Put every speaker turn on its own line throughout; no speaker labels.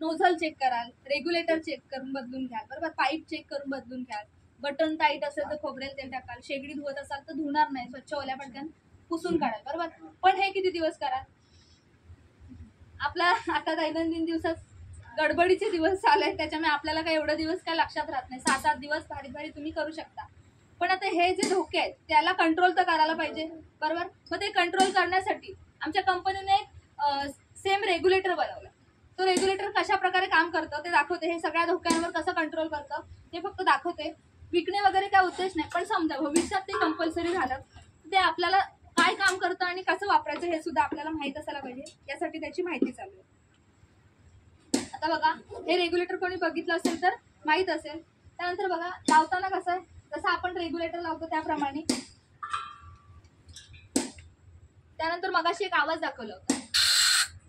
Nozzle check कराल, regulator check करून बदलून घ्याल, बरोबर, पाईप चेक करून बदलून घ्याल, बटन टाईट असेल तर खोबरेल तेल टाकाल, शेगडी धुवत असाल तर धुणार नाही, स्वच्छ ओल्या पटकन पुसून काढाल, बरोबर. पण हे किती दिवस कराल? आपला आता दैनंदिन दिवसात गडबडीचे दिवस चालू आहेत, त्याच्यामुळे आपल्याला काही एवढे दिवस काय लक्षात राहत नाही. 6-7 दिवस भारी भारी तुम्ही करू शकता. पण आता हे जे धोके आहेत त्याला कंट्रोल तर करायला पाहिजे, बरोबर. मग ते कंट्रोल करण्यासाठी आमच्या कंपनीने एक सेम रेग्युलेटर बनवलं. तो रेग्युलेटर कशा प्रकारे काम करतं ते दाखवते. हे सगळ्या धोक्यांवर कसं कंट्रोल करतं ते फक्त दाखवते. विकणे वगैरे काय उद्देश नाही, पण समजा भविष्यात ते कंपल्सरी झालं ते आपल्याला काय काम करतं आणि कसं वापरायचं हे सुद्धा आपल्याला माहित असायला पाहिजे. यासाठी त्याची माहिती चालू आहे. आता बघा, हे रेग्युलेटर कोणी बघितलं असेल तर माहित असेल. त्यानंतर बघा, लावताना कसं आहे, जसं आपण रेग्युलेटर लावतो त्याप्रमाणे. त्यानंतर मगाशी एक आवाज दाखवला होता,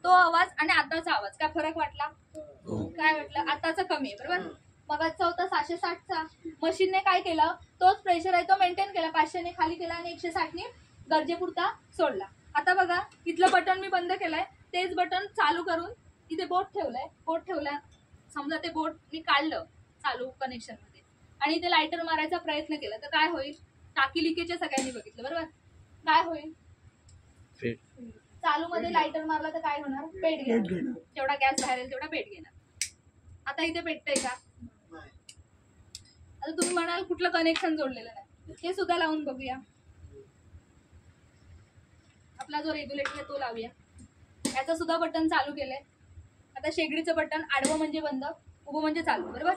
तो आवाज आणि आताचा आवाज काय फरक वाटला? काय वाटलं? आताचा कमी आहे, बरोबर. मगाचा होता 760चा. मशीनने काय केलं, तोच प्रेशर आहे तो मेंटेन केला, 500 ने खाली केला आणि 160 ने गरजेपुरता सोडला. आता बघा, इथलं बटन मी बंद केलंय, तेच बटन चालू करून इथे बोट ठेवलंय. बोट ठेवला, समजा ते बोट मी काढलं चालू कनेक्शन मध्ये आणि इथे लायटर मारायचा प्रयत्न केला तर काय होईल? टाकी लिकेजच्या सगळ्यांनी बघितलं, बरोबर. काय होईल? चालू मध्ये लायटर मारला तर काय होणार? पेट घेणार. जेवढा गॅस बाहेर येईल तेवढा पेट घेणार. आता इथे पेटतंय का? आता तुम्ही म्हणाल कुठलं कनेक्शन जोडलेलं नाही, हे सुद्धा लावून बघूया. आपला जो रेग्युलेटर आहे तो लावूया. याचं सुद्धा बटन चालू केलंय. आता शेगडीचं बटन आडवं म्हणजे बंद, उभं म्हणजे चालू, बरोबर.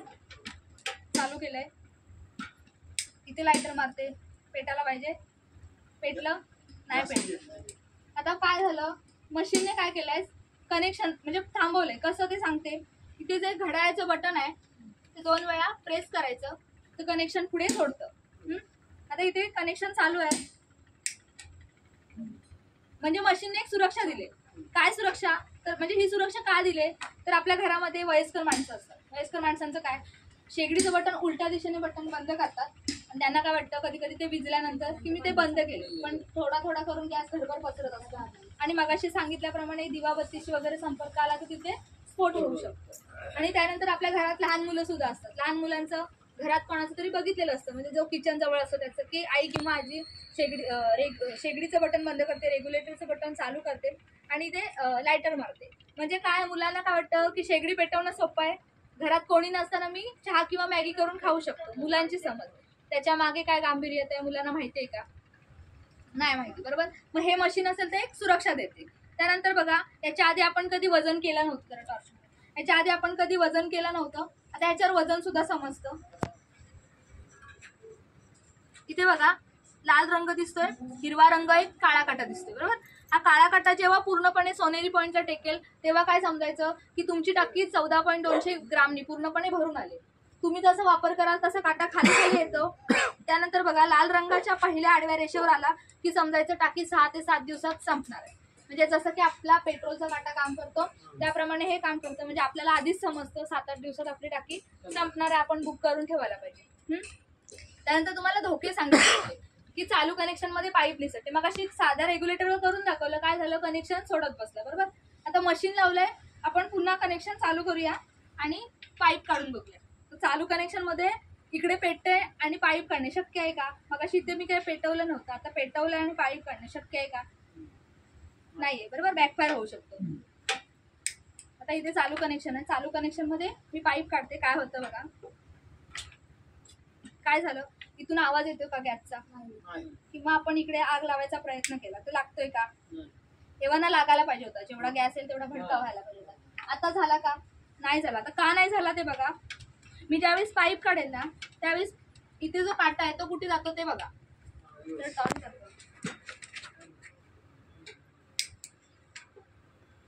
चालू केलंय. इथे लायटर मारते, पेटायला पाहिजे. पेटलं नाही? पेटलं. आता काय झालं, मशीनने काय केलंय, कनेक्शन म्हणजे थांबवलंय. कसं ते सांगते. इथे जे घड्याळाचं बटन आहे ते 2 वेळा प्रेस करायचं तर कनेक्शन पुढे सोडतं. आता इथे कनेक्शन चालू आहे, म्हणजे मशीनने एक सुरक्षा दिली. काय सुरक्षा? तर म्हणजे ही सुरक्षा का दिले, तर आपल्या घरामध्ये वयस्कर माणसं असतात. वयस्कर माणसांचं काय, शेगडीचं बटन उलट्या दिशेने बटन बंद करतात आणि त्यांना काय वाटतं कधी कधी ते विजल्यानंतर की मी ते बंद केले, पण थोडा थोडा करून गॅस घरभर पसरत असतो आणि मगाशी सांगितल्याप्रमाणे दिवाबत्तीशी वगैरे संपर्क आला तर तिथे स्फोट होऊ शकतो. आणि त्यानंतर आपल्या घरात लहान मुलं सुद्धा असतात. लहान मुलांचं घरात कोणाचं तरी बघितलेलं असतं, म्हणजे जो किचन जवळ असतो त्याचं, की आई किंवा आजी शेगडीचं बटन बंद करते, रेग्युलेटरचं बटन चालू करते आणि ते लायटर मारते. म्हणजे काय, मुलांना काय वाटतं की शेगडी पेटवणं सोपं आहे, घरात कोणी नसताना मी चहा किंवा मॅगी करून खाऊ शकतो. मुलांची समज. त्याच्या मागे काय गांभीर्य आहे मुलांना माहिती आहे का? नाही माहिती, बरोबर. मग हे मशीन असेल तर एक सुरक्षा देते. त्यानंतर बघा, याच्या आधी आपण कधी वजन केलं नव्हतं. तर टॉर्च, याच्या आधी आपण कधी वजन केलं नव्हतं. आता याच्यावर वजन सुद्धा समजतं. इथे बघा, लाल रंग दिसतोय, हिरवा रंग, एक काळा काटा दिसतोय, बरोबर. हा काळा काटा जेव्हा पूर्णपणे सोनेरी पॉईंटला टेकेल तेव्हा काय समजायचं की तुमची टाकी 14.200 ग्रामनी पूर्णपणे भरून आली. तुम्ही जसं वापर कराल तसा काटा खाली खाली येतो. त्यानंतर बघा, लाल रंगाच्या पहिल्या आडव्या रेषेवर आला की समजायचं टाकी 6 ते 7 दिवसात संपणार आहे. म्हणजे जसं की आपला पेट्रोलचा काटा काम करतो त्याप्रमाणे हे काम करतं. म्हणजे आपल्याला आधीच समजतं 7-8 दिवसात आपली टाकी संपणार आहे, आपण बुक करून ठेवायला पाहिजे. त्यानंतर तुम्हाला धोके सांगितले की चालू कनेक्शन मध्ये पाईप निसटते. मग अशी साध्या रेग्युलेटरवर करून दाखवलं, काय झालं, कनेक्शन सोडत बसलं, बरोबर. आता मशीन लावलंय, आपण पुन्हा कनेक्शन चालू करूया आणि पाईप काढून बघूया. तर चालू कनेक्शन मध्ये इकडे पेटते आणि पाईप काढणे शक्य आहे का? मग अशी इथे मी काही पेटवलं नव्हतं, आता पेटवलंय आणि पाईप काढणे शक्य आहे का? नाहीये, बरोबर. बॅकफायर होऊ शकतो. आता इथे चालू कनेक्शन आहे, चालू कनेक्शन मध्ये मी पाईप काढते, काय होतं बघा. काय झालं, इथून आवाज येतो का गॅसचा? किंवा आपण इकडे आग लावायचा प्रयत्न केला तर लागतोय का? तेव्हा ना लागायला पाहिजे होता, जेवढा गॅस येईल तेवढा भडका व्हायला पाहिजे होता. आता झाला का? नाही झाला. तर का नाही झाला ते बघा. मी ज्यावेळेस पाईप काढेल ना त्यावेळेस इथे जो काटा आहे तो कुठे जातो ते बघा. तर टर्न करतो,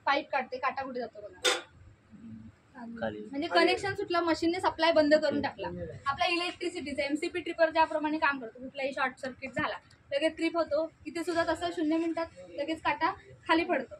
पाईप काढते, काटा कुठे जातो बघा. म्हणजे कनेक्शन सुटलं, मशीनने सप्लाय बंद करून टाकला. आपल्या इलेक्ट्रिसिटीचा एमसीपी ट्रिपर ज्याप्रमाणे काम करतो, कुठलाही शॉर्ट सर्किट झाला लगेच ट्रिप होतो, इथे सुद्धा तसं 0 मिनिटात लगेच काटा खाली पडतो.